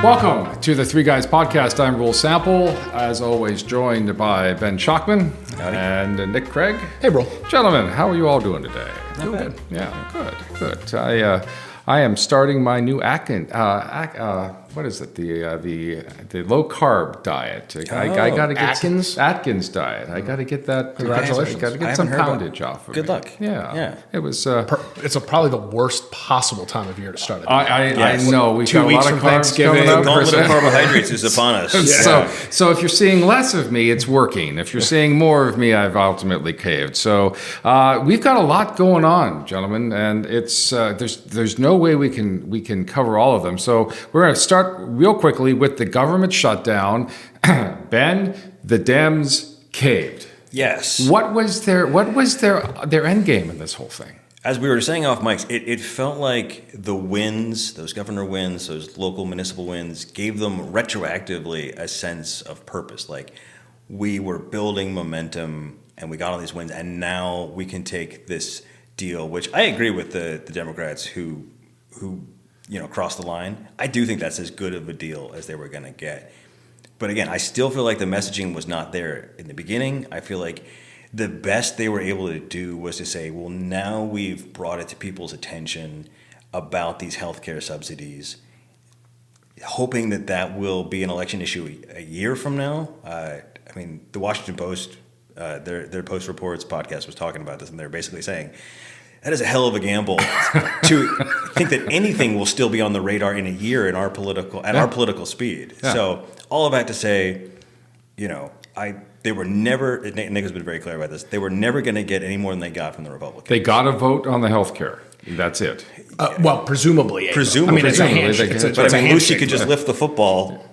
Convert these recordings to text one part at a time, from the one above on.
Welcome to the Three Guys Podcast. I'm Rule Sample, as always joined by Ben Schockman and Nick Craig. Hey, Rule. Gentlemen, how are you all doing today? Doing good. Yeah, good. I am starting my new what is it? The low carb diet. I got to get Atkins diet. I got to get that. Congratulations. Got to get some poundage off of Good me. luck. Yeah. It was. It's probably the worst possible time of year to start it. I know. We've 2 got a weeks lot of from carbs Thanksgiving. coming The up. gauntlet of carbohydrates is upon us. So if you're seeing less of me, it's working. If you're seeing more of me, I've ultimately caved. So we've got a lot going on, gentlemen, and it's there's no way we can cover all of them. So we're going to start real quickly with the government shutdown. Ben, the Dems caved. Yes. What was their end game in this whole thing? As we were saying off mics, it felt like the wins, those governor wins, those local municipal wins, gave them retroactively a sense of purpose. Like, we were building momentum and we got all these wins, and now we can take this deal, which I agree with the Democrats who crossed the line. I do think that's as good of a deal as they were going to get. But again, I still feel like the messaging was not there in the beginning. I feel like the best they were able to do was to say, well, now we've brought it to people's attention about these healthcare subsidies, hoping that will be an election issue a year from now. The Washington Post, their Post Reports podcast was talking about this, and they're basically saying, that is a hell of a gamble to think that anything will still be on the radar in a year our political speed. Yeah. So all of that to say, they were never. Nick has been very clear about this. They were never going to get any more than they got from the Republicans. They got a vote on the health care. That's it. Presumably. Presumably. It's a handshake. Lucy could just lift the football,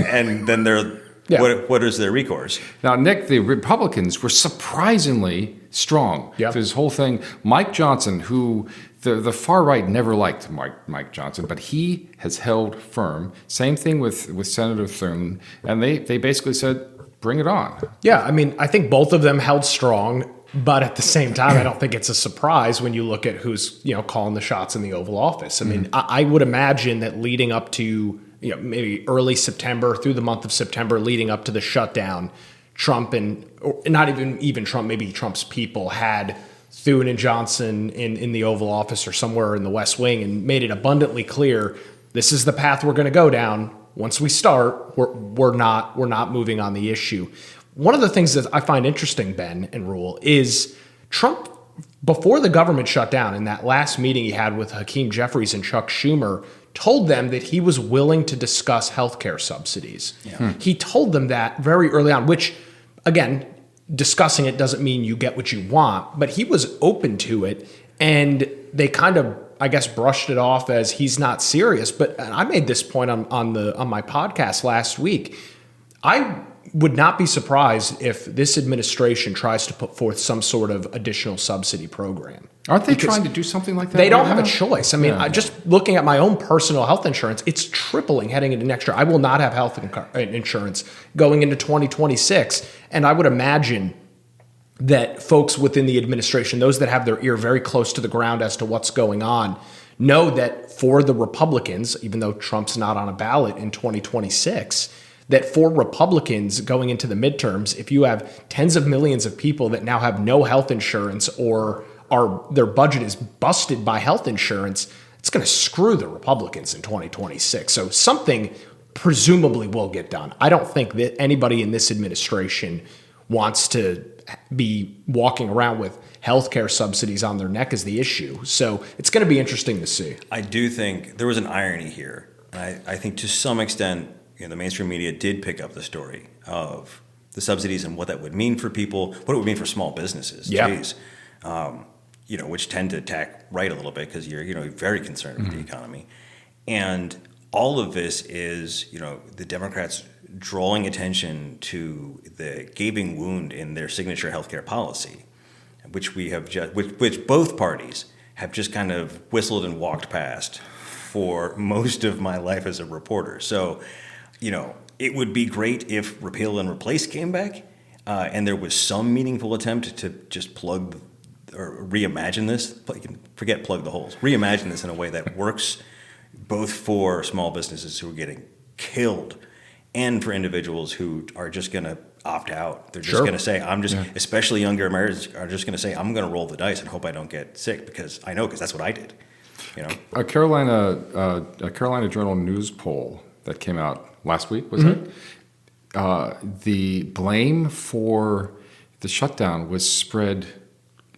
and then they're. Yeah. What is their recourse? Now, Nick, the Republicans were surprisingly strong. Yep. This whole thing. Mike Johnson, who the far right never liked Mike Johnson, but he has held firm. Same thing with Senator Thurmond, and they basically said, bring it on. Yeah, I think both of them held strong, but at the same time, I don't think it's a surprise when you look at who's calling the shots in the Oval Office. I would imagine that leading up to maybe early September through the month of September leading up to the shutdown, Trump or not even Trump, maybe Trump's people had Thune and Johnson in the Oval Office or somewhere in the West Wing and made it abundantly clear, this is the path we're going to go down. Once we start, we're not moving on the issue. One of the things that I find interesting, Ben and Rule, is Trump, before the government shut down, in that last meeting he had with Hakeem Jeffries and Chuck Schumer, told them that he was willing to discuss healthcare subsidies. Yeah. He told them that very early on, which, again, discussing it doesn't mean you get what you want, but he was open to it, and they kind of, I guess, brushed it off as he's not serious. But I made this point on my podcast last week. I would not be surprised if this administration tries to put forth some sort of additional subsidy program. Aren't they trying to do something like that? They don't have a choice. Just looking at my own personal health insurance, it's tripling heading into next year. I will not have health insurance going into 2026. And I would imagine that folks within the administration, those that have their ear very close to the ground as to what's going on, know that for the Republicans, even though Trump's not on a ballot in 2026, that for Republicans going into the midterms, if you have tens of millions of people that now have no health insurance or their budget is busted by health insurance, it's going to screw the Republicans in 2026. So something presumably will get done. I don't think that anybody in this administration wants to be walking around with healthcare subsidies on their neck as the issue. So it's going to be interesting to see. I do think there was an irony here. I think to some extent, the mainstream media did pick up the story of the subsidies and what that would mean for people, what it would mean for small businesses. Yeah. Geez. Which tend to attack right a little bit because you're very concerned with the economy. And all of this is, the Democrats drawing attention to the gaping wound in their signature healthcare policy, which which both parties have just kind of whistled and walked past for most of my life as a reporter. So, it would be great if repeal and replace came back, and there was some meaningful attempt to just plug or reimagine this. Forget plug the holes. Reimagine this in a way that works both for small businesses who are getting killed and for individuals who are just going to opt out. They're just going to say, especially younger Americans are just going to say, I'm going to roll the dice and hope I don't get sick because that's what I did. A Carolina Journal news poll that came out last week, was it? The blame for the shutdown was spread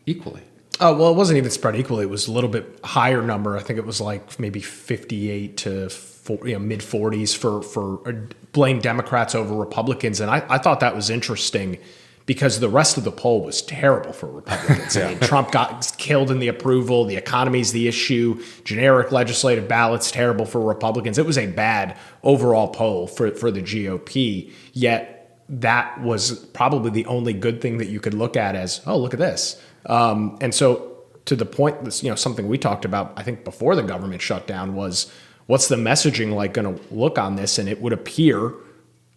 equally. Oh, well, it wasn't even spread equally. It was a little bit higher number. I think it was like maybe 58 to mid 40s for blame Democrats over Republicans. And I thought that was interesting because the rest of the poll was terrible for Republicans. I mean, Trump got killed in the approval. The economy's the issue. Generic legislative ballots, terrible for Republicans. It was a bad overall poll for the GOP. Yet that was probably the only good thing that you could look at as, oh, look at this. And so to the point, something we talked about, I think before the government shutdown was, what's the messaging like going to look on this? And it would appear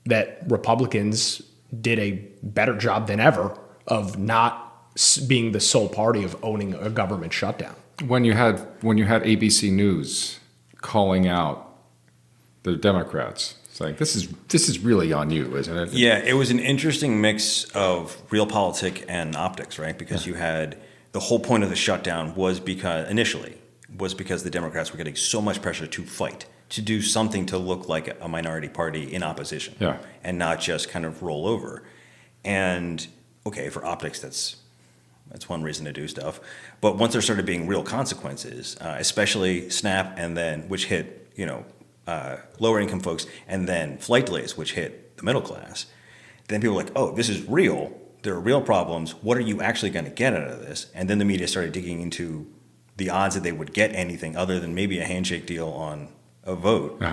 that Republicans did a better job than ever of not being the sole party of owning a government shutdown. When you had ABC News calling out the Democrats, saying this is really on you, isn't it? Yeah, it was an interesting mix of realpolitik and optics, right? Because you had the whole point of the shutdown was because the Democrats were getting so much pressure to fight, to do something to look like a minority party in opposition, and not just kind of roll over. And okay, for optics, that's one reason to do stuff. But once there started being real consequences, especially SNAP, and then which hit lower income folks, and then flight delays, which hit the middle class, then people were like, oh, this is real. There are real problems. What are you actually going to get out of this? And then the media started digging into the odds that they would get anything other than maybe a handshake deal on a vote.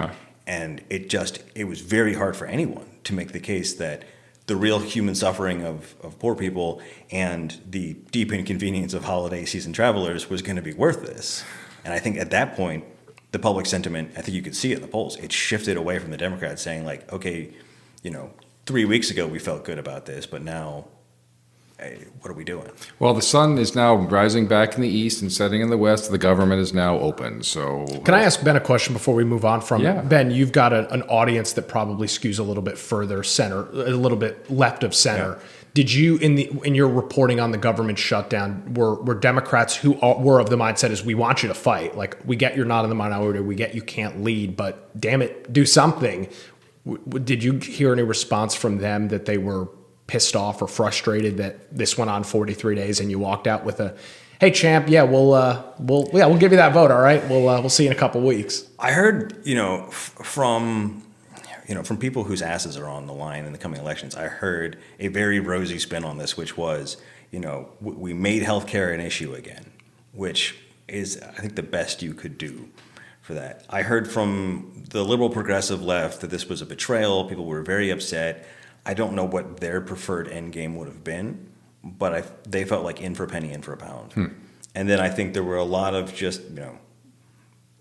And it was very hard for anyone to make the case that the real human suffering of poor people and the deep inconvenience of holiday season travelers was going to be worth this. And I think at that point, the public sentiment, I think you could see it in the polls, it shifted away from the Democrats saying like, okay, 3 weeks ago we felt good about this, but now, hey, what are we doing? Well, the sun is now rising back in the east and setting in the west. The government is now open. So, can I ask Ben a question before we move on from it? Ben? You've got an audience that probably skews a little bit further center, a little bit left of center. Yeah. Did you, in your reporting on the government shutdown, were Democrats who were of the mindset is we want you to fight? Like, we get you're not in the minority, we get you can't lead, but damn it, do something. Did you hear any response from them that they were pissed off or frustrated that this went on 43 days and you walked out with a, hey champ, we'll give you that vote, all right? We'll see you in a couple weeks. I heard, from people whose asses are on the line in the coming elections, I heard a very rosy spin on this, which was, we made healthcare an issue again, which is, I think, the best you could do for that. I heard from the liberal progressive left that this was a betrayal. People were very upset. I don't know what their preferred end game would have been, but they felt like in for a penny, in for a pound. And then I think there were a lot of just,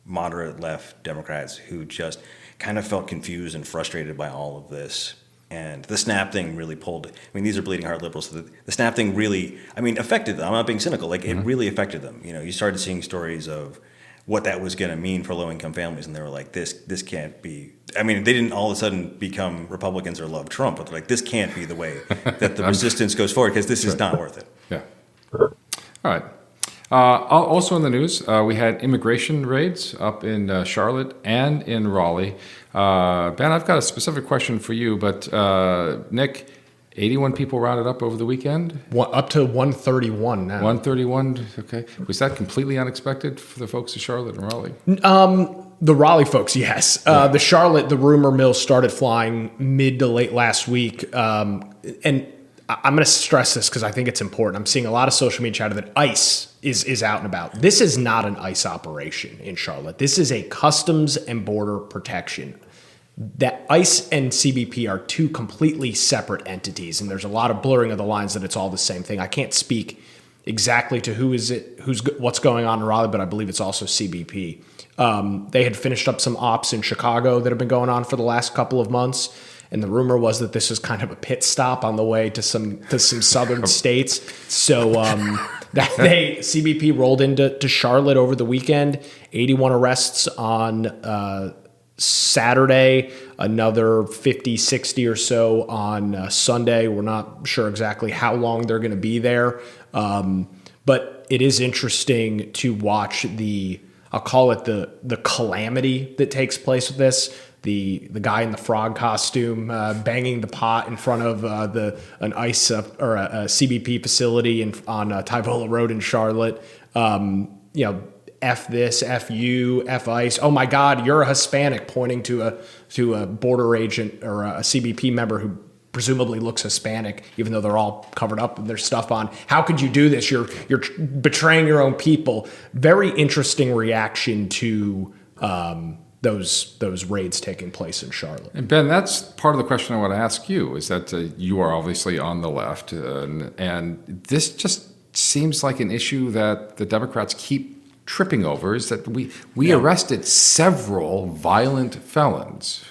moderate left Democrats who just kind of felt confused and frustrated by all of this. And the SNAP thing really pulled. I mean, these are bleeding heart liberals. So the SNAP thing really, affected them. I'm not being cynical. Like, it really affected them. You started seeing stories of what that was going to mean for low-income families, and they were like, this can't be. They didn't all of a sudden become Republicans or love Trump, but they're like, this can't be the way that the resistance goes forward, because this is not worth it. Yeah. All right. Also in the news, we had immigration raids up in Charlotte and in Raleigh. Ben, I've got a specific question for you, but Nick, 81 people rounded up over the weekend? Up to 131 now. 131, okay. Was that completely unexpected for the folks of Charlotte and Raleigh? The Raleigh folks, yes. The Charlotte, the rumor mill started flying mid to late last week. And I'm going to stress this because I think it's important. I'm seeing a lot of social media chatter that ICE is out and about. This is not an ICE operation in Charlotte. This is a Customs and Border Protection. That ICE and CBP are two completely separate entities, and there's a lot of blurring of the lines that it's all the same thing. I can't speak exactly to what's going on in Raleigh, but I believe it's also CBP. They had finished up some ops in Chicago that have been going on for the last couple of months, and the rumor was that this was kind of a pit stop on the way to some southern states. So CBP rolled into Charlotte over the weekend. 81 arrests on Saturday, another 50, 60 or so on Sunday. We're not sure exactly how long they're going to be there. But it is interesting to watch I'll call it the calamity that takes place with this. The guy in the frog costume banging the pot in front of an ICE or a CBP facility on Tyvola Road in Charlotte. F this, F you, F ICE. Oh my God, you're a Hispanic, pointing to a border agent or a CBP member who presumably looks Hispanic, even though they're all covered up with their stuff on. How could you do this? You're betraying your own people. Very interesting reaction to those raids taking place in Charlotte. And Ben, that's part of the question I want to ask you, is that you are obviously on the left, and this just seems like an issue that the Democrats keep tripping over, is that we arrested several violent felons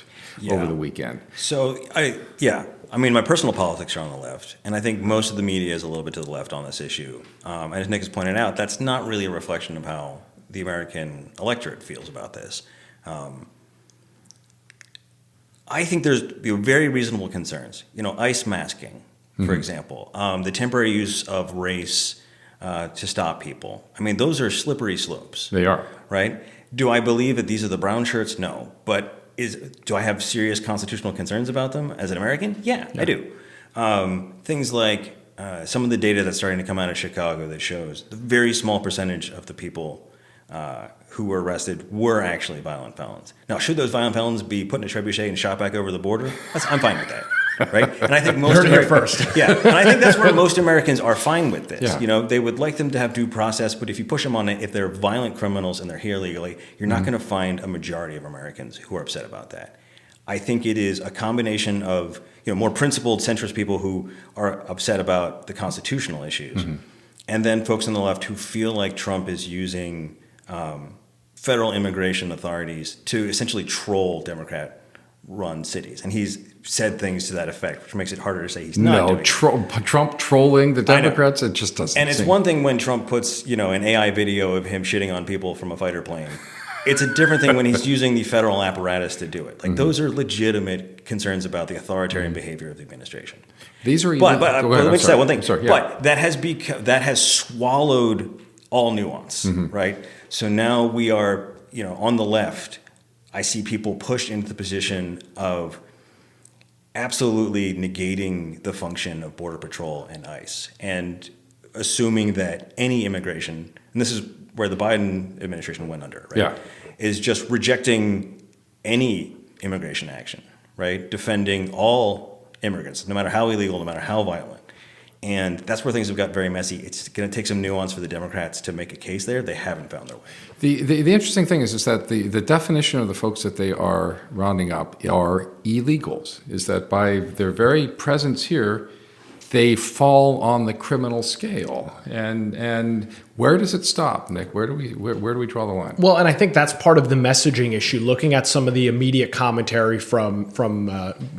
over the weekend. So, I mean, my personal politics are on the left, and I think most of the media is a little bit to the left on this issue. And as Nick has pointed out, that's not really a reflection of how the American electorate feels about this. I think there's very reasonable concerns. ICE masking, for example, the temporary use of race to stop people. I mean, those are slippery slopes. They are. Right? Do I believe that these are the brown shirts? No. But do I have serious constitutional concerns about them as an American? Yeah. I do. Things like some of the data that's starting to come out of Chicago that shows the very small percentage of the people who were arrested were actually violent felons. Now, should those violent felons be put in a trebuchet and shot back over the border? I'm fine with that. Right? And I think most Americans, and I think that's where most Americans are fine with this. Yeah. They would like them to have due process, but if you push them on it, if they're violent criminals and they're here legally, you're not going to find a majority of Americans who are upset about that. I think it is a combination of more principled centrist people who are upset about the constitutional issues, and then folks on the left who feel like Trump is using federal immigration authorities to essentially troll Democrat-run cities, and he's said things to that effect, which makes it harder to say he's not doing it. Trump trolling the Democrats, it just doesn't. And it's one thing when Trump puts an AI video of him shitting on people from a fighter plane. It's a different thing when he's using the federal apparatus to do it. Like those are legitimate concerns about the authoritarian behavior of the administration. These are but let me say one thing. But that has swallowed all nuance, right? So now we are on the left. I see people pushed into the position of absolutely negating the function of Border Patrol and ICE and assuming that any immigration, and this is where the Biden administration went under, right? Yeah. Is just rejecting any immigration action, right? Defending all immigrants, no matter how illegal, no matter how violent. And that's where things have got very messy. It's going to take some nuance for the Democrats to make a case there. They haven't found their way. The interesting thing is that the definition of the folks that they are rounding up are illegals, is that by their very presence here, they fall on the criminal scale. And where does it stop, Nick? Where do we draw the line? Well, and I think that's part of the messaging issue. Looking at some of the immediate commentary from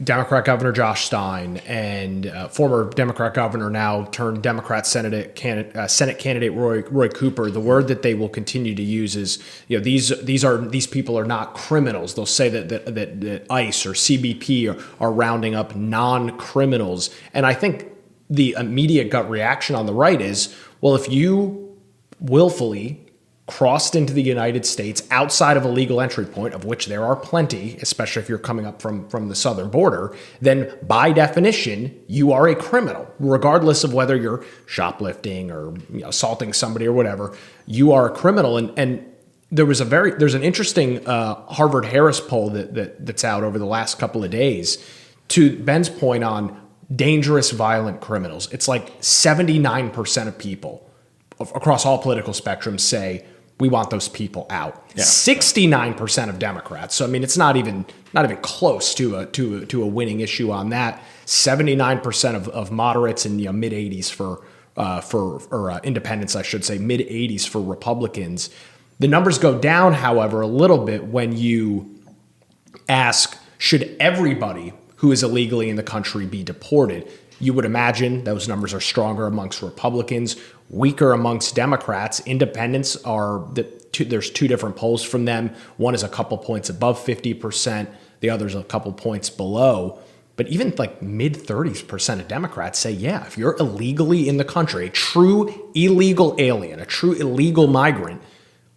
Democrat Governor Josh Stein and former Democrat governor, now turned Democrat Senate candidate Roy Cooper, the word that they will continue to use is, these people are not criminals. They'll say that ICE or CBP are rounding up non-criminals, and I think the immediate gut reaction on the right is, well, if you willfully crossed into the United States outside of a legal entry point, of which there are plenty, especially if you're coming up from the southern border, then by definition, you are a criminal, regardless of whether you're shoplifting or assaulting somebody or whatever. You are a criminal. And there's an interesting Harvard-Harris poll that's out over the last couple of days. To Ben's point on dangerous, violent criminals, it's like 79% of people across all political spectrums say we want those people out. Yeah. 69% of Democrats. So I mean, it's not even close to a winning issue on that. 79% of moderates and mid 80s for independents, I should say, mid 80s for Republicans. The numbers go down, however, a little bit when you ask, should everybody who is illegally in the country be deported. You would imagine those numbers are stronger amongst Republicans, weaker amongst Democrats. Independents there's two different polls from them. One is a couple points above 50%. The other is a couple points below. But even like mid 30% of Democrats say, yeah, if you're illegally in the country, a true illegal alien, a true illegal migrant,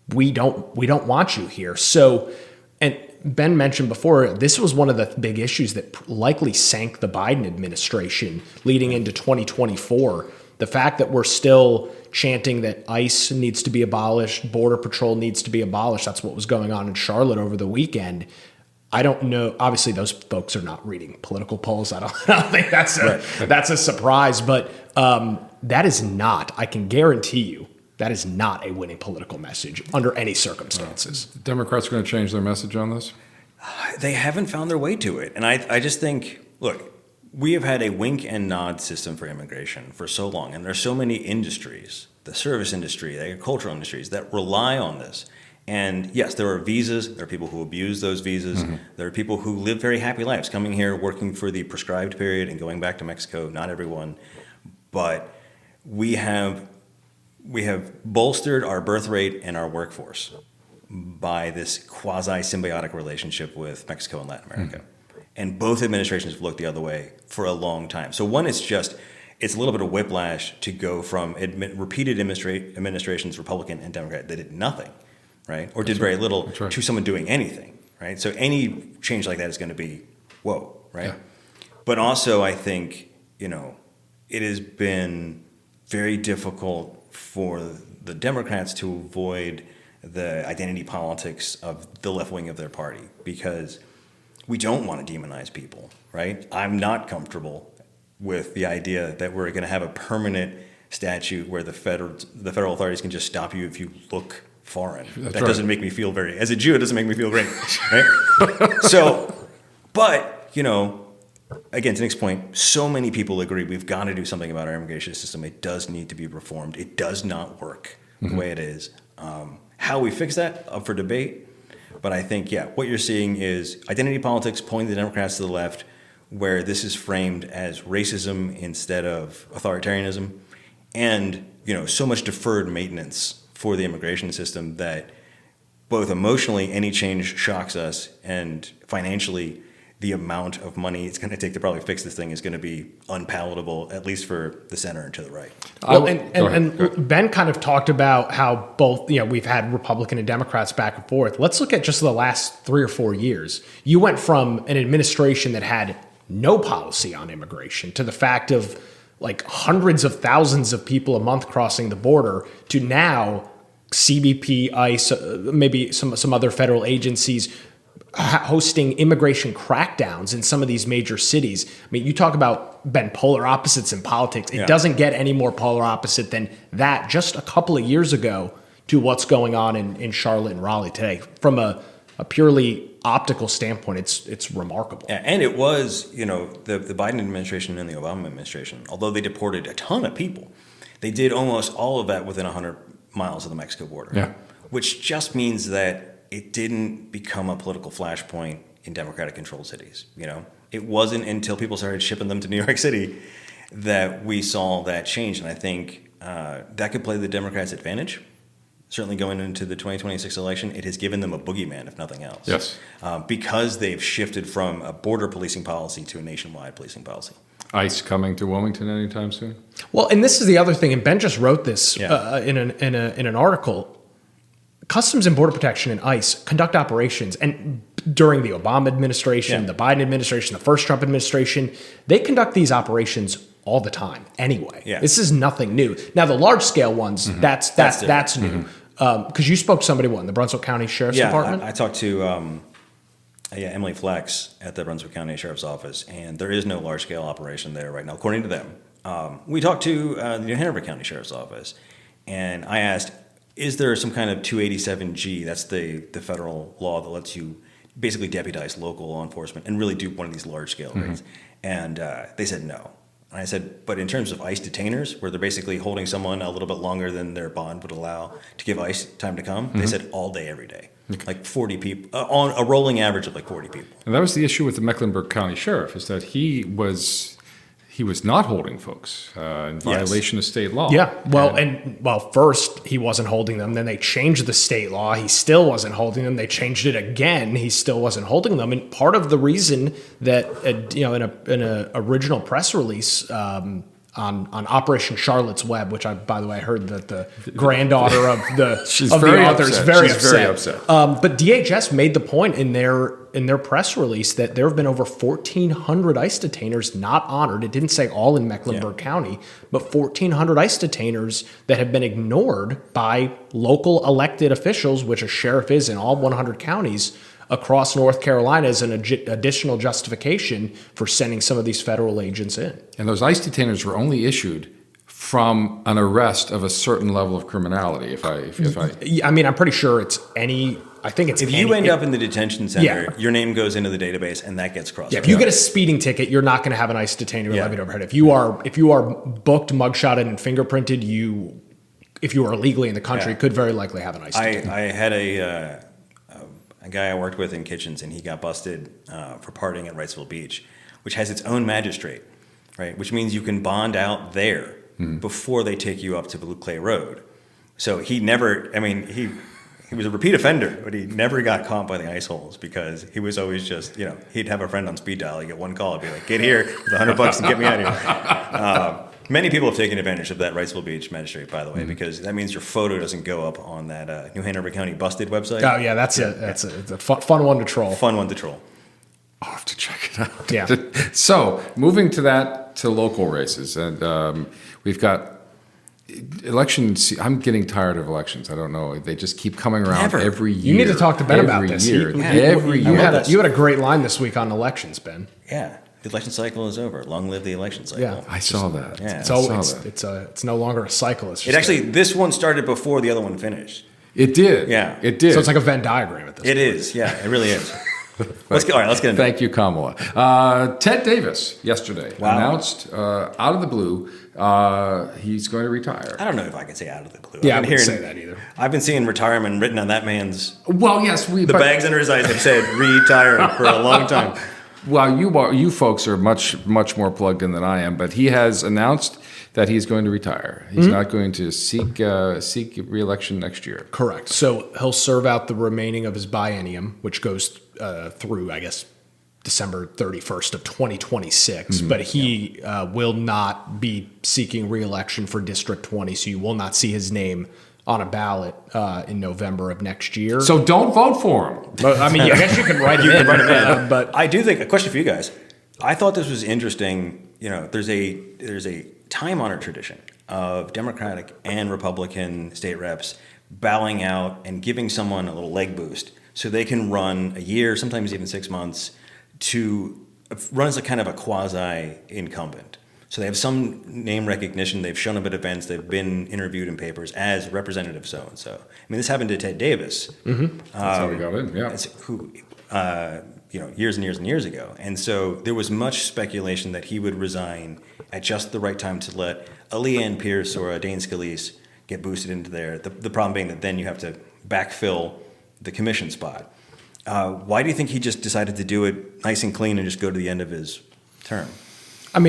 we don't want you here. So, and Ben mentioned before, this was one of the big issues that likely sank the Biden administration leading into 2024. The fact that we're still chanting that ICE needs to be abolished, Border Patrol needs to be abolished. That's what was going on in Charlotte over the weekend. I don't know. Obviously, those folks are not reading political polls. I don't think that's a surprise. But that is not, I can guarantee you, that is not a winning political message under any circumstances. Democrats are going to change their message on this? They haven't found their way to it. And I just think, look, we have had a wink and nod system for immigration for so long. And there's so many industries, the service industry, the agricultural industries, that rely on this. And yes, there are visas. There are people who abuse those visas. Mm-hmm. There are people who live very happy lives, coming here, working for the prescribed period and going back to Mexico. Not everyone. But we have bolstered our birth rate and our workforce by this quasi-symbiotic relationship with Mexico and Latin America. Mm-hmm. And both administrations have looked the other way for a long time. So one, it's a little bit of whiplash to go from repeated administrations, Republican and Democrat, that did nothing, right? Or did very little to someone doing anything, right? So any change like that is going to be, whoa, right? Yeah. But also I think, it has been very difficult for the Democrats to avoid the identity politics of the left wing of their party, because we don't want to demonize people, right? I'm not comfortable with the idea that we're going to have a permanent statute where the federal authorities can just stop you if you look foreign. That doesn't make me feel as a Jew, it doesn't make me feel great, right? So, but, again, to Nick's point, so many people agree we've got to do something about our immigration system. It does need to be reformed. It does not work the way it is. How we fix that, up for debate. But I think, what you're seeing is identity politics pulling the Democrats to the left, where this is framed as racism instead of authoritarianism, and so much deferred maintenance for the immigration system that both emotionally any change shocks us, and financially the amount of money it's going to take to probably fix this thing is going to be unpalatable, at least for the center and to the right. Well, and Ben kind of talked about how both, we've had Republican and Democrats back and forth. Let's look at just the last 3 or 4 years. You went from an administration that had no policy on immigration to the fact of like hundreds of thousands of people a month crossing the border to now CBP, ICE, maybe some other federal agencies hosting immigration crackdowns in some of these major cities. I mean, you talk about, Ben, polar opposites in politics. It doesn't get any more polar opposite than that just a couple of years ago to what's going on in Charlotte and Raleigh today. From a purely optical standpoint, it's remarkable. Yeah, and it was, the Biden administration and the Obama administration, although they deported a ton of people, they did almost all of that within 100 miles of the Mexico border, which just means that it didn't become a political flashpoint in Democratic-controlled cities. It wasn't until people started shipping them to New York City that we saw that change, and I think that could play the Democrats' advantage. Certainly going into the 2026 election, it has given them a boogeyman, if nothing else. Yes. Because they've shifted from a border policing policy to a nationwide policing policy. ICE coming to Wilmington anytime soon? Well, and this is the other thing, and Ben just wrote this in an article. Customs and Border Protection and ICE conduct operations, and during the Obama administration, the Biden administration, the first Trump administration, they conduct these operations all the time anyway. Yeah. This is nothing new. Now, the large-scale ones, that's new. Because you spoke to somebody, in the Brunswick County Sheriff's Department? I talked to Emily Flex at the Brunswick County Sheriff's Office, and there is no large-scale operation there right now, according to them. We talked to the New Hanover County Sheriff's Office, and I asked, is there some kind of 287G, that's the federal law that lets you basically deputize local law enforcement and really do one of these large-scale raids? And they said no. And I said, but in terms of ICE detainers, where they're basically holding someone a little bit longer than their bond would allow to give ICE time to come, they said all day, every day. Like 40 people, on a rolling average of like 40 people. And that was the issue with the Mecklenburg County Sheriff, is that he was not holding folks in violation of state law. Yeah. Well, first he wasn't holding them. Then they changed the state law. He still wasn't holding them. They changed it again. He still wasn't holding them. And part of the reason that, in a original press release, on Operation Charlotte's Web, which by the way, I heard that the granddaughter of the author is very upset. But DHS made the point in their press release that there have been over 1,400 ICE detainers not honored. It didn't say all in Mecklenburg County, but 1,400 ICE detainers that have been ignored by local elected officials, which a sheriff is in all 100 counties across North Carolina, as an additional justification for sending some of these federal agents in. And those ICE detainers were only issued from an arrest of a certain level of criminality. I'm pretty sure it's any. I think it's if you end up in the detention center, your name goes into the database and that gets crossed. Yeah, if you get a speeding ticket, you're not going to have an ICE detainer levied overhead. If you are booked, mugshotted, and fingerprinted, if you are illegally in the country, could very likely have an ICE detainer. I had a guy I worked with in Kitchens, and he got busted for partying at Wrightsville Beach, which has its own magistrate, right? Which means you can bond out there before they take you up to Blue Clay Road. So he was a repeat offender, but he never got caught by the ICE holes because he was always just, he'd have a friend on speed dial. You get one call, he'd be like, get here with $100 and get me out of here. Many people have taken advantage of that Wrightsville Beach magistrate, by the way, because that means your photo doesn't go up on that New Hanover County Busted website. Oh, yeah, that's a fun one to troll. Fun one to troll. I'll have to check it out. Yeah. So, moving to local races, and we've got elections. I'm getting tired of elections. I don't know. They just keep coming around every year. You need to talk to Ben about this. Every year. You had a great line this week on elections, Ben. Yeah. The election cycle is over. Long live the election cycle. Yeah, I saw that. Yeah. It's no longer a cycle. This one started before the other one finished. It did. Yeah. It did. So it's like a Venn diagram at this point. It is. Yeah, it really is. Let's get into it. Thank you, Kamala. Ted Davis yesterday announced out of the blue he's going to retire. I don't know if I can say out of the blue. Yeah, I wouldn't say that either. I've been seeing retirement written on that man's. Well, yes, the bags under his eyes have said retire for a long time. Well, you folks are much more plugged in than I am, but he has announced that he's going to retire. He's not going to seek re-election next year. Correct. So he'll serve out the remaining of his biennium, which goes through, I guess, December 31st of 2026. But he will not be seeking re-election for District 20, so you will not see his name on a ballot in November of next year. So don't vote for him. But, I guess you can write him in. But I do think, a question for you guys. I thought this was interesting. There's a time-honored tradition of Democratic and Republican state reps bowing out and giving someone a little leg boost so they can run a year, sometimes even 6 months, to run as a kind of a quasi-incumbent. So they have some name recognition. They've shown up at events. They've been interviewed in papers as representative so-and-so. This happened to Ted Davis. That's how we got in, yeah. Who, years and years and years ago. And so there was much speculation that he would resign at just the right time to let a Leanne Pierce or a Dane Scalise get boosted into there. The problem being that then you have to backfill the commission spot. Why do you think he just decided to do it nice and clean and just go to the end of his term? I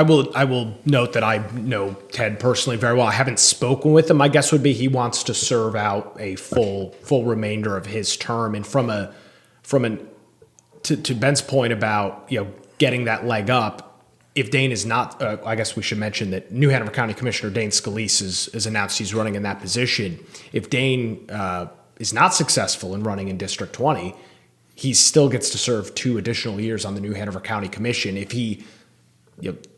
will note that I know Ted personally very well. I haven't spoken with him. My guess would be he wants to serve out a full remainder of his term. And to Ben's point about getting that leg up, if Dane is not, I guess we should mention that New Hanover County Commissioner Dane Scalise has announced he's running in that position. If Dane is not successful in running in District 20, he still gets to serve 2 additional years on the New Hanover County Commission. If he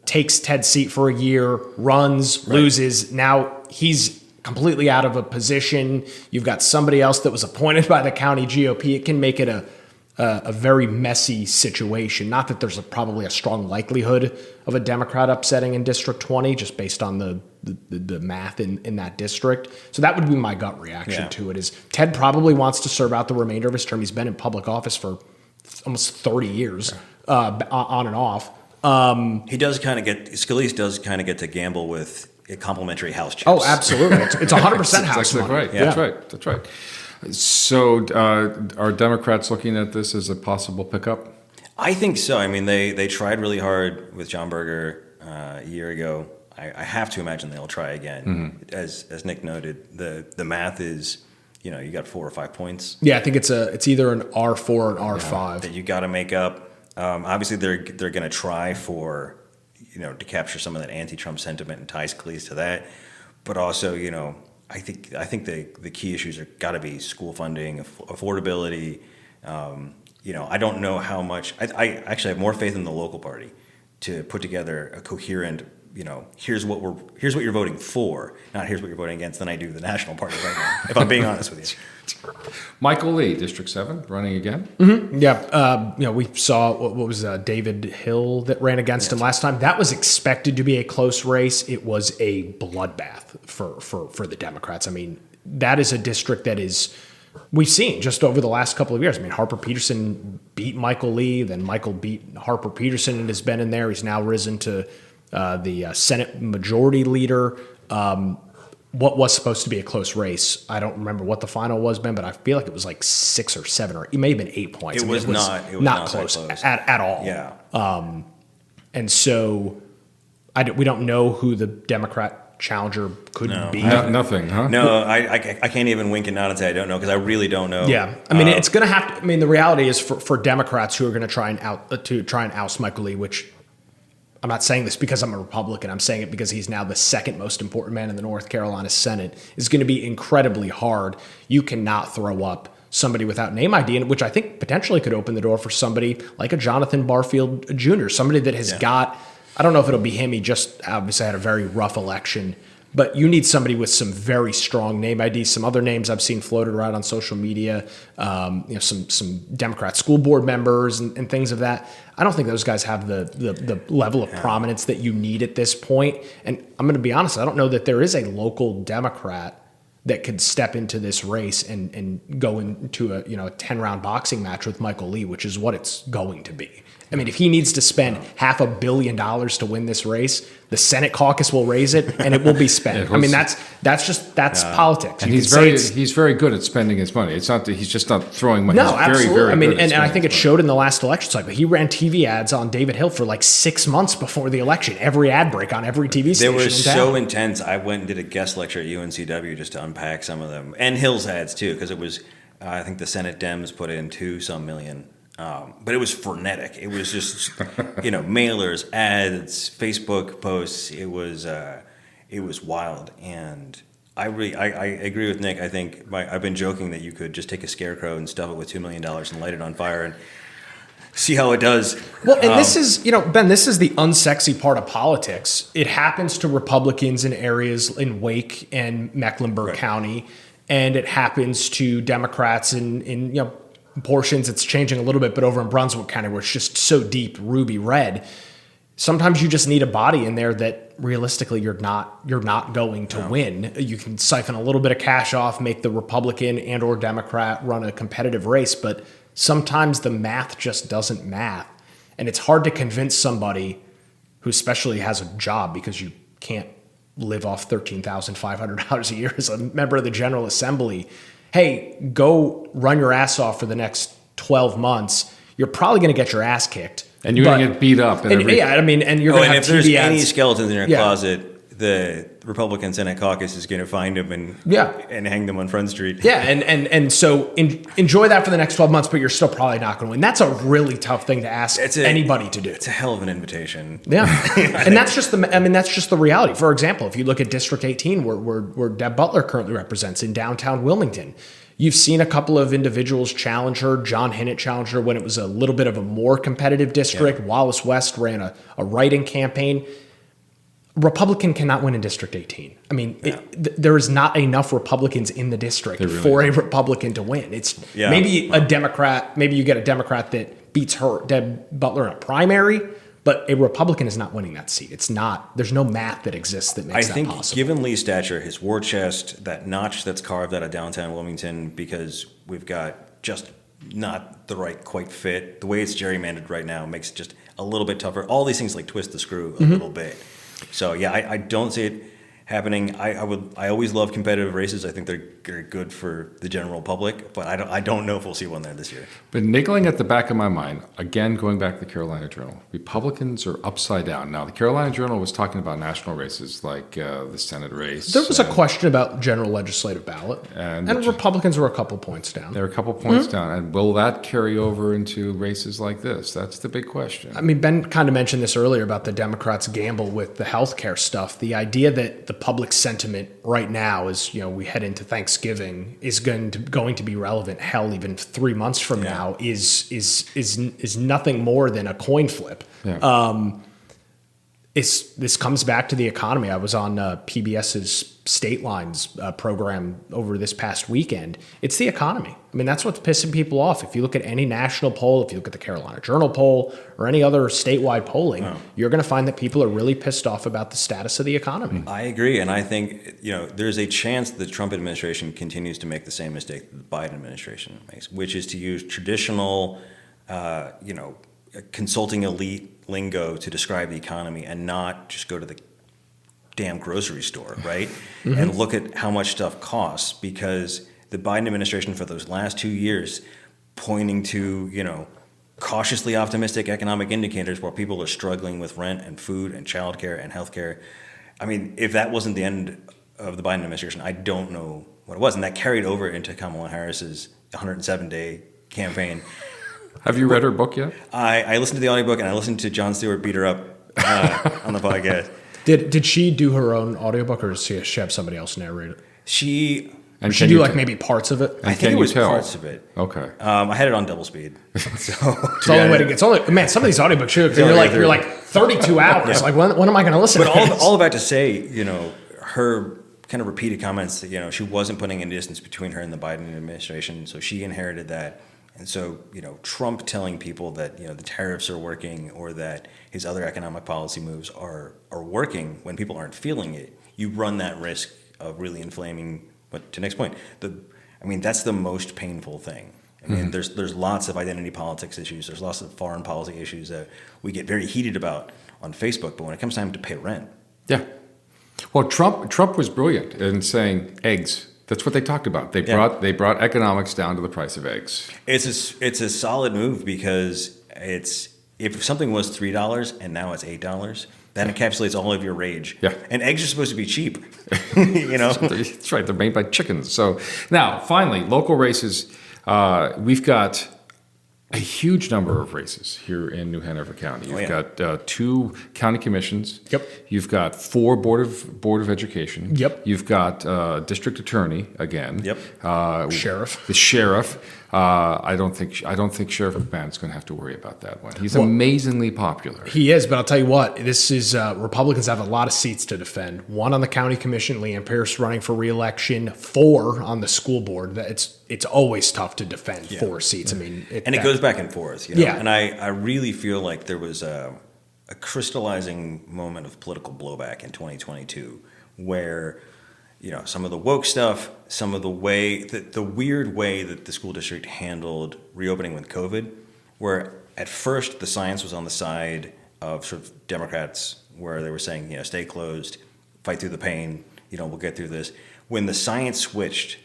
takes Ted's seat for a year, runs, loses, now he's completely out of a position. You've got somebody else that was appointed by the county GOP. It can make it a very messy situation. Not that there's probably a strong likelihood of a Democrat upsetting in District 20, just based on the math in that district. So that would be my gut reaction to it, is Ted probably wants to serve out the remainder of his term. He's been in public office for almost 30 years, on and off. He does kind of get Scalise does kind of get to gamble with complimentary house chips. Oh, absolutely. It's 100% house money. Right. Yeah. That's right. So, are Democrats looking at this as a possible pickup? I think so. I mean, they tried really hard with John Berger a year ago. I have to imagine they'll try again. As Nick noted, the math is, you got 4 or 5 points. Yeah, I think it's either an R4 or an R5 that you got to make up. Obviously, they're going to try for, to capture some of that anti-Trump sentiment and tie Scalise to that. But also, I think the key issues are got to be school funding, affordability. I don't know how much. I actually have more faith in the local party to put together a coherent, here's what you're voting for, not here's what you're voting against, than I do the national party right now, if I'm being honest with you. Michael Lee, District 7, running again? Mm-hmm. Yeah. We saw what was David Hill that ran against him last time. That was expected to be a close race. It was a bloodbath for the Democrats. I mean, that is a district that we've seen just over the last couple of years. I mean, Harper Peterson beat Michael Lee, then Michael beat Harper Peterson and has been in there. He's now risen to the Senate Majority Leader. What was supposed to be a close race, I don't remember what the final was, Ben, but I feel like it was like 6 or 7, or it may have been 8 points. It was not close at all. Yeah. And so we don't know who the Democrat challenger could be. Nothing, huh? No, I can't even wink and nod and say I don't know, because I really don't know. Yeah, I mean, it's going to have to. I mean, the reality is for Democrats who are going to try and oust Michael Lee, which I'm not saying this because I'm a Republican. I'm saying it because he's now the second most important man in the North Carolina Senate. Is going to be incredibly hard. You cannot throw up somebody without name ID, which I think potentially could open the door for somebody like a Jonathan Barfield Jr., somebody that has got. I don't know if it'll be him. He just obviously had a very rough election. But you need somebody with some very strong name ID. Some other names I've seen floated around on social media, some Democrat school board members and things of that. I don't think those guys have the level of prominence that you need at this point. And I'm going to be honest, I don't know that there is a local Democrat that could step into this race and go into a 10-round boxing match with Michael Lee, which is what it's going to be. I mean, if he needs to spend $500 million to win this race, the Senate caucus will raise it and it will be spent. I mean, that's politics. And he's very good at spending his money. It's not that he's just not throwing money. No, he's absolutely. Very, very I mean, good at and I think it his showed in the last election cycle. He ran TV ads on David Hill for like 6 months before the election. Every ad break on every TV station. They were so intense. I went and did a guest lecture at UNCW just to unpack some of them, and Hill's ads too, because it was. I think the Senate Dems put in 2-some million. But it was frenetic. It was just, mailers, ads, Facebook posts. It was wild. And I agree with Nick. I think I've been joking that you could just take a scarecrow and stuff it with $2 million and light it on fire and see how it does. Well, and this is, Ben, this is the unsexy part of politics. It happens to Republicans in areas in Wake and Mecklenburg County, and it happens to Democrats in portions. It's changing a little bit, but over in Brunswick County, where it's just so deep, ruby red, sometimes you just need a body in there that realistically you're not going to win. You can siphon a little bit of cash off, make the Republican and or Democrat run a competitive race, but sometimes the math just doesn't math. And it's hard to convince somebody who especially has a job, because you can't live off $13,500 a year as a member of the General Assembly. Hey, go run your ass off for the next 12 months. You're probably going to get your ass kicked. And you're going to get beat up. And you're going to have if there's TV any ads. skeletons in your closet, the Republican Senate caucus is going to find them and hang them on Front Street. Yeah, and so enjoy that for the next 12 months, but you're still probably not going to win. That's a really tough thing to ask anybody to do. It's a hell of an invitation. Yeah, and that's just the reality. For example, if you look at District 18, where Deb Butler currently represents in downtown Wilmington, you've seen a couple of individuals challenge her. John Hinnant challenged her when it was a little bit of a more competitive district. Yeah. Wallace West ran a write-in campaign. Republican cannot win in District 18. I mean, there is not enough Republicans in the district for a Republican to win. It's maybe a Democrat. Maybe you get a Democrat that beats her, Deb Butler, in a primary, but a Republican is not winning that seat. It's not. There's no math that exists that makes that possible. I think, given Lee's stature, his war chest, that notch that's carved out of downtown Wilmington, because we've got just not the right quite fit. The way it's gerrymandered right now makes it just a little bit tougher. All these things like twist the screw a little bit. So yeah, I don't see it happening. I always love competitive races. I think they're good for the general public, but I don't know if we'll see one there this year. But niggling at the back of my mind, again, going back to the Carolina Journal, Republicans are upside down. Now, the Carolina Journal was talking about national races like the Senate race. There was a question about general legislative ballot, and Republicans were a couple points down. They're a couple points down. And will that carry over into races like this? That's the big question. I mean, Ben kind of mentioned this earlier about the Democrats' gamble with the healthcare stuff. The idea that the public sentiment right now, as we head into Thanksgiving, is going to be relevant. Hell, even 3 months from now is nothing more than a coin flip. Yeah. This comes back to the economy. I was on PBS's State Lines program over this past weekend. It's the economy. I mean, that's what's pissing people off. If you look at any national poll, if you look at the Carolina Journal poll or any other statewide polling, you're going to find that people are really pissed off about the status of the economy. I agree. And I think, there's a chance the Trump administration continues to make the same mistake that the Biden administration makes, which is to use traditional, consulting elite lingo to describe the economy and not just go to the damn grocery store, right? And look at how much stuff costs, because the Biden administration for those last 2 years pointing to, cautiously optimistic economic indicators while people are struggling with rent and food and childcare and healthcare. I mean, if that wasn't the end of the Biden administration, I don't know what it was. And that carried over into Kamala Harris's 107-day campaign. Have you read her book yet? I listened to the audiobook and I listened to Jon Stewart beat her up on the podcast. Did she do her own audiobook, or did she have somebody else narrate it? She do maybe parts of it? I think it was parts of it. Okay. I had it on double speed. So It's the only way to get. It's only, man. Some of these audiobooks, you're like 32 hours. Like when am I going to listen? But to this? all about to say, her kind of repeated comments that she wasn't putting any distance between her and the Biden administration, so she inherited that. And so, Trump telling people that, the tariffs are working or that his other economic policy moves are working when people aren't feeling it, you run that risk of really inflaming. But to Nick's point, that's the most painful thing. I mean, there's lots of identity politics issues. There's lots of foreign policy issues that we get very heated about on Facebook. But when it comes time to pay rent. Yeah. Well, Trump was brilliant in saying eggs. That's what they talked about. They brought economics down to the price of eggs. It's a solid move, because if something was $3 and now it's $8, that encapsulates all of your rage. Yeah. And eggs are supposed to be cheap. That's right. They're made by chickens. So now, finally, local races. We've got a huge number of races here in New Hanover County. You've got 2 county commissions. Yep. You've got 4 board of education. Yep. You've got district attorney again. Yep. Sheriff. The sheriff. I don't think Sheriff McMahon's going to have to worry about that one. He's amazingly popular. He is, but I'll tell you what, this is Republicans have a lot of seats to defend. 1 on the county commission, Leanne Pierce running for re-election, 4 on the school board. It's always tough to defend 4 seats. I mean, it goes back and forth. Yeah. And I really feel like there was a crystallizing moment of political blowback in 2022 where some of the woke stuff, some of the weird way that the school district handled reopening with COVID, where at first the science was on the side of sort of Democrats, where they were saying, stay closed, fight through the pain, we'll get through this. When the science switched,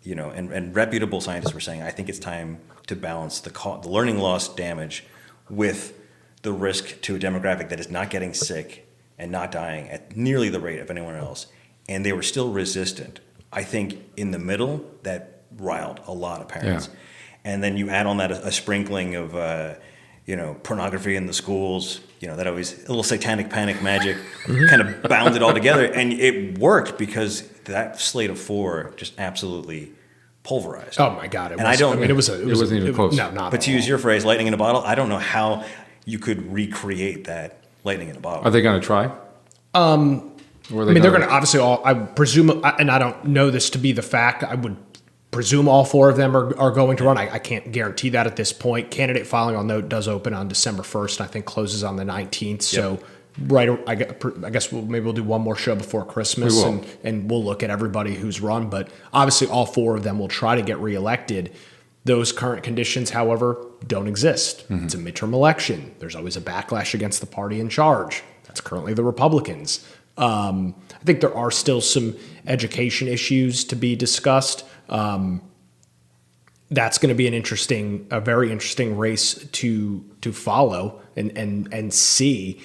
and reputable scientists were saying, I think it's time to balance the learning loss damage with the risk to a demographic that is not getting sick and not dying at nearly the rate of anyone else. And they were still resistant. I think in the middle, that riled a lot of parents. Yeah. And then you add on that a sprinkling of, pornography in the schools, that always, a little satanic panic magic kind of bound it all together. And it worked, because that slate of 4 just absolutely pulverized. Oh my God! It wasn't even close. No, not. But to use your phrase, lightning in a bottle, I don't know how you could recreate that lightning in a bottle. Are they going to try? They're going to obviously all. I presume, and I don't know this to be the fact. I would presume all 4 of them are going to run. I can't guarantee that at this point. Candidate filing, I'll note, does open on December 1st. I think closes on the 19th. So. Right, I guess we'll do one more show before Christmas, and we'll look at everybody who's run. But obviously, all 4 of them will try to get reelected. Those current conditions, however, don't exist. It's a midterm election. There's always a backlash against the party in charge. That's currently the Republicans. I think there are still some education issues to be discussed. That's going to be a very interesting race to follow and see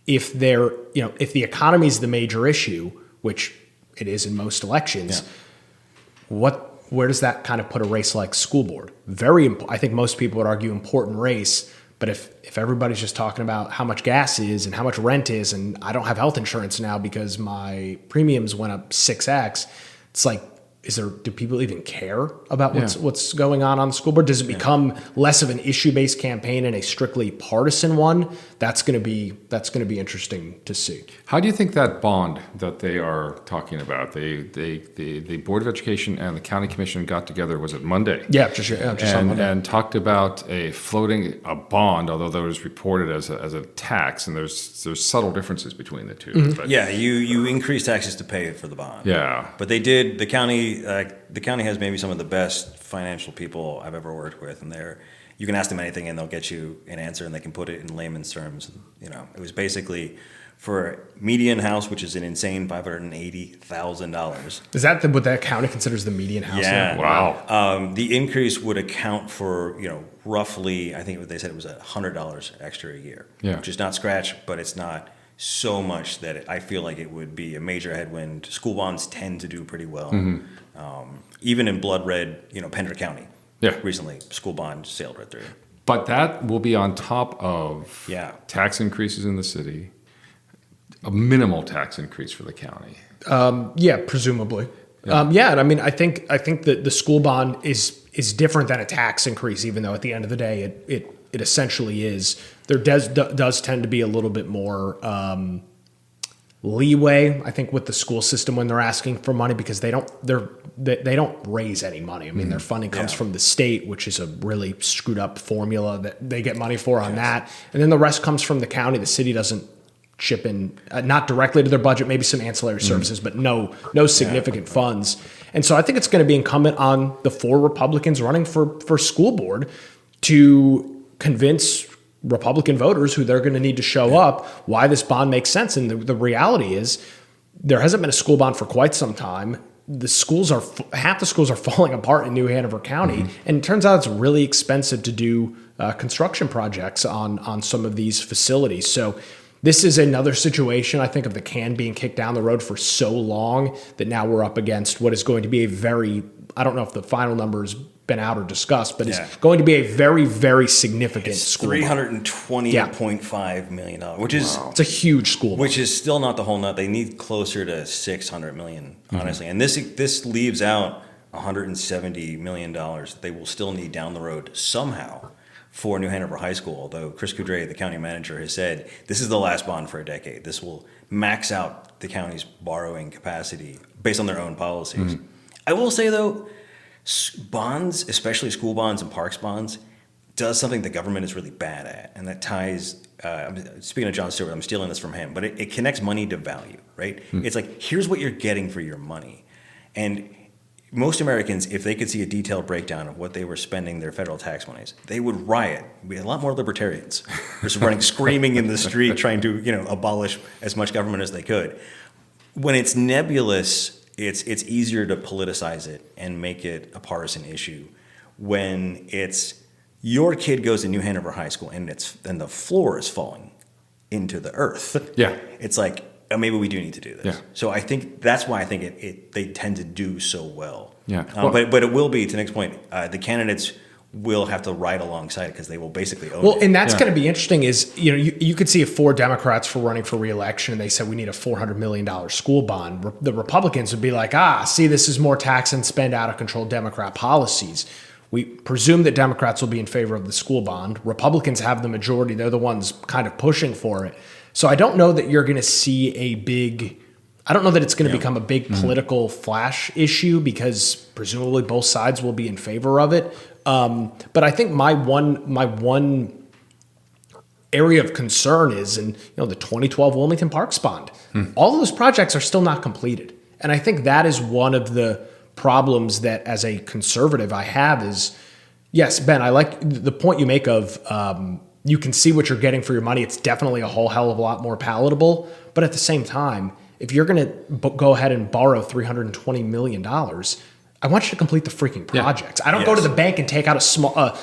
if if the economy is the major issue, which it is in most elections. Where does that kind of put a race like school board? I think most people would argue important race. But if everybody's just talking about how much gas is and how much rent is, and I don't have health insurance now because my premiums went up 6x, it's like, do people even care about what's going on the school board? Does it become less of an issue-based campaign and a strictly partisan one? That's going to be interesting to see. How do you think that bond that they are talking about, the Board of Education and the County Commission got together, was it Monday? Yeah, just on Monday. And talked about a bond, although that was reported as a tax, and there's subtle differences between the two. But, you increase taxes to pay for the bond. Yeah. But they did, the county has maybe some of the best financial people I've ever worked with, and you can ask them anything and they'll get you an answer, and they can put it in layman's terms. It was basically for a median house, which is an insane $580,000. Is that what that county considers the median house? Yeah. Now? Wow. The increase would account for roughly, I think they said it was $100 extra a year, which is not scratch, but it's not so much that I feel like it would be a major headwind. School bonds tend to do pretty well. Even in blood red, Pender County. Yeah. Recently, school bond sailed right through. But that will be on top of tax increases in the city, a minimal tax increase for the county. Presumably. And I mean, I think that the school bond is different than a tax increase, even though at the end of the day, it essentially is. There does tend to be a little bit more leeway, I think, with the school system when they're asking for money, because they don't raise any money. I mean, their funding comes from the state, which is a really screwed up formula that they get money for on that, and then the rest comes from the county. The city doesn't chip in, not directly to their budget, maybe some ancillary services, but no significant funds. And so I think it's going to be incumbent on the 4 Republicans running for school board to convince Republican voters who they're going to need to show up why this bond makes sense. And the reality is there hasn't been a school bond for quite some time. Half the schools are falling apart in New Hanover County. And it turns out it's really expensive to do construction projects on some of these facilities. So this is another situation, I think, of the can being kicked down the road for so long that now we're up against what is going to be I don't know if the final number has been out or discussed, but it's going to be a very, very significant school. $320.5 million, which is it's a huge school. Which is still not the whole nut. They need closer to $600 million, honestly. And this leaves out $170 million that they will still need down the road somehow for New Hanover High School, although Chris Coudray, the county manager, has said this is the last bond for a decade. This will max out the county's borrowing capacity based on their own policies. I will say, though, bonds, especially school bonds and parks bonds, does something the government is really bad at, and that ties, speaking of John Stewart, I'm stealing this from him, but it connects money to value, right? It's like, here's what you're getting for your money. And most Americans, if they could see a detailed breakdown of what they were spending their federal tax monies, they would riot. We had a lot more libertarians just running, screaming in the street, trying to, abolish as much government as they could. When it's nebulous, it's easier to politicize it and make it a partisan issue. When it's your kid goes to New Hanover High School and the floor is falling into the earth. It's like, maybe we do need to do this. So I think that's why I think they tend to do so well. But it will be, to Nick's point, the candidates will have to ride alongside it because they will basically own it. And that's going to be interesting is, you could see if 4 Democrats were running for re-election and they said we need a $400 million school bond. The Republicans would be like, see, this is more tax and spend out of control Democrat policies. We presume that Democrats will be in favor of the school bond. Republicans have the majority. They're the ones kind of pushing for it. So I don't know that you're going to see I don't know that it's going to become a big political flash issue because presumably both sides will be in favor of it. But I think my one area of concern is the 2012 Wilmington Parks bond. All of those projects are still not completed. And I think that is one of the problems that as a conservative I have is Yes, Ben, I like the point you make of you can see what you're getting for your money. It's definitely a whole hell of a lot more palatable. But at the same time, if you're going to go ahead and borrow $320 million, I want you to complete the freaking projects. I don't go to the bank and take out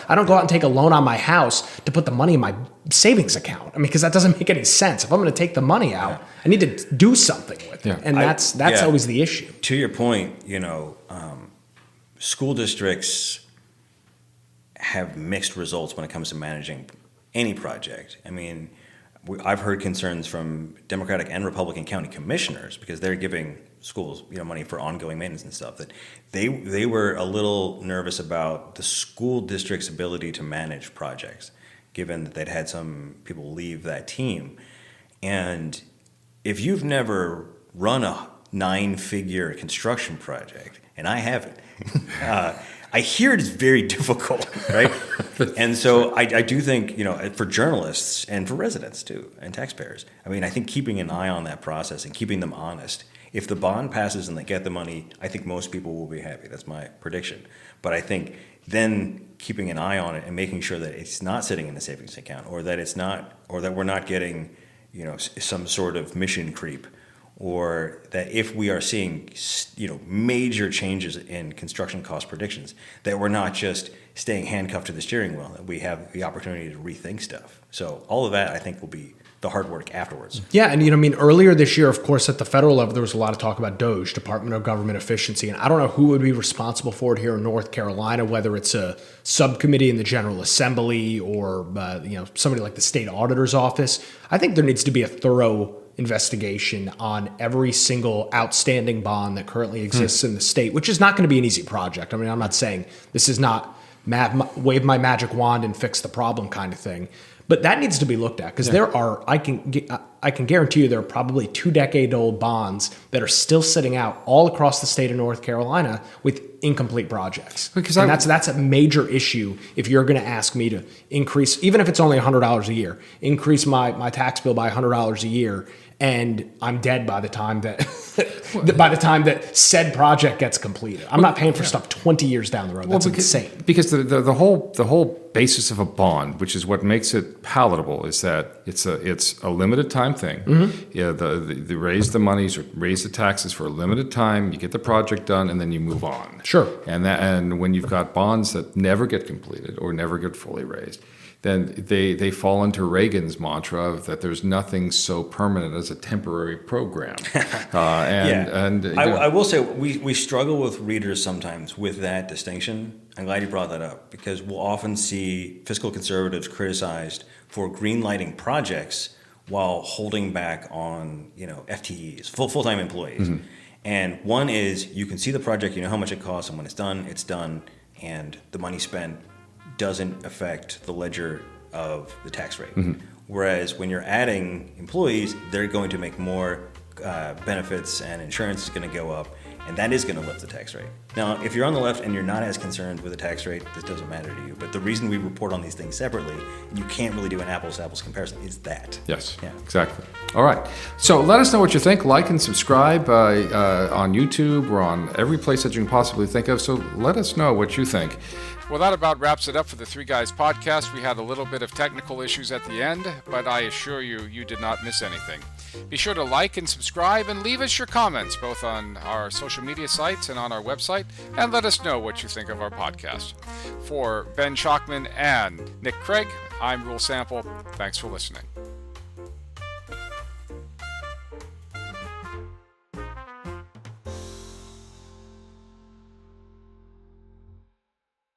I don't go out and take a loan on my house to put the money in my savings account. I mean, because that doesn't make any sense. If I'm going to take the money out, I need to do something with it. And that's always the issue. To your point, school districts have mixed results when it comes to managing any project. I mean, I've heard concerns from Democratic and Republican county commissioners because they're giving schools, money for ongoing maintenance and stuff, that they were a little nervous about the school district's ability to manage projects, given that they'd had some people leave that team. And if you've never run a 9-figure construction project, and I haven't, I hear it is very difficult, right? And so I do think, for journalists and for residents too, and taxpayers, I think keeping an eye on that process and keeping them honest. If the bond passes and they get the money, I think most people will be happy. That's my prediction. But I think then keeping an eye on it and making sure that it's not sitting in the savings account, or that we're not getting, some sort of mission creep, or that if we are seeing, major changes in construction cost predictions, that we're not just staying handcuffed to the steering wheel, that we have the opportunity to rethink stuff. So all of that, I think, will be the hard work afterwards. Yeah, and earlier this year, of course, at the federal level, there was a lot of talk about DOGE, Department of Government Efficiency, and I don't know who would be responsible for it here in North Carolina, whether it's a subcommittee in the General Assembly or somebody like the state auditor's office. I think there needs to be a thorough investigation on every single outstanding bond that currently exists in the state, which is not going to be an easy project. I'm not saying this is not wave my magic wand and fix the problem kind of thing. But that needs to be looked at because there are, I can guarantee you there are probably 2-decade-old bonds that are still sitting out all across the state of North Carolina with incomplete projects. And that's a major issue if you're going to ask me to increase, even if it's only $100 a year, increase my tax bill by $100 a year, and I'm dead by the time that said project gets completed. I'm not paying for stuff 20 years down the road. That's insane. Because the whole basis of a bond, which is what makes it palatable, is that it's a limited time thing. Mm-hmm. Yeah, they raise the monies or raise the taxes for a limited time. You get the project done, and then you move on. Sure. And when you've got bonds that never get completed or never get fully raised, then they fall into Reagan's mantra of that there's nothing so permanent as a temporary program. I will say we struggle with readers sometimes with that distinction. I'm glad you brought that up because we'll often see fiscal conservatives criticized for greenlighting projects while holding back on FTEs, full-time employees. Mm-hmm. And one is you can see the project, you know how much it costs, and when it's done, and the money spent doesn't affect the ledger of the tax rate. Mm-hmm. Whereas when you're adding employees, they're going to make more benefits and insurance is going to go up, and that is going to lift the tax rate. Now, if you're on the left and you're not as concerned with the tax rate, this doesn't matter to you. But the reason we report on these things separately, and you can't really do an apples-to-apples comparison, is that. Yes, exactly. All right. So let us know what you think. Like and subscribe on YouTube or on every place that you can possibly think of. So let us know what you think. Well, that about wraps it up for the Three Guys podcast. We had a little bit of technical issues at the end, but I assure you, you did not miss anything. Be sure to like and subscribe and leave us your comments both on our social media sites and on our website, and let us know what you think of our podcast. For Ben Schockman and Nick Craig, I'm Rule Sample. Thanks for listening.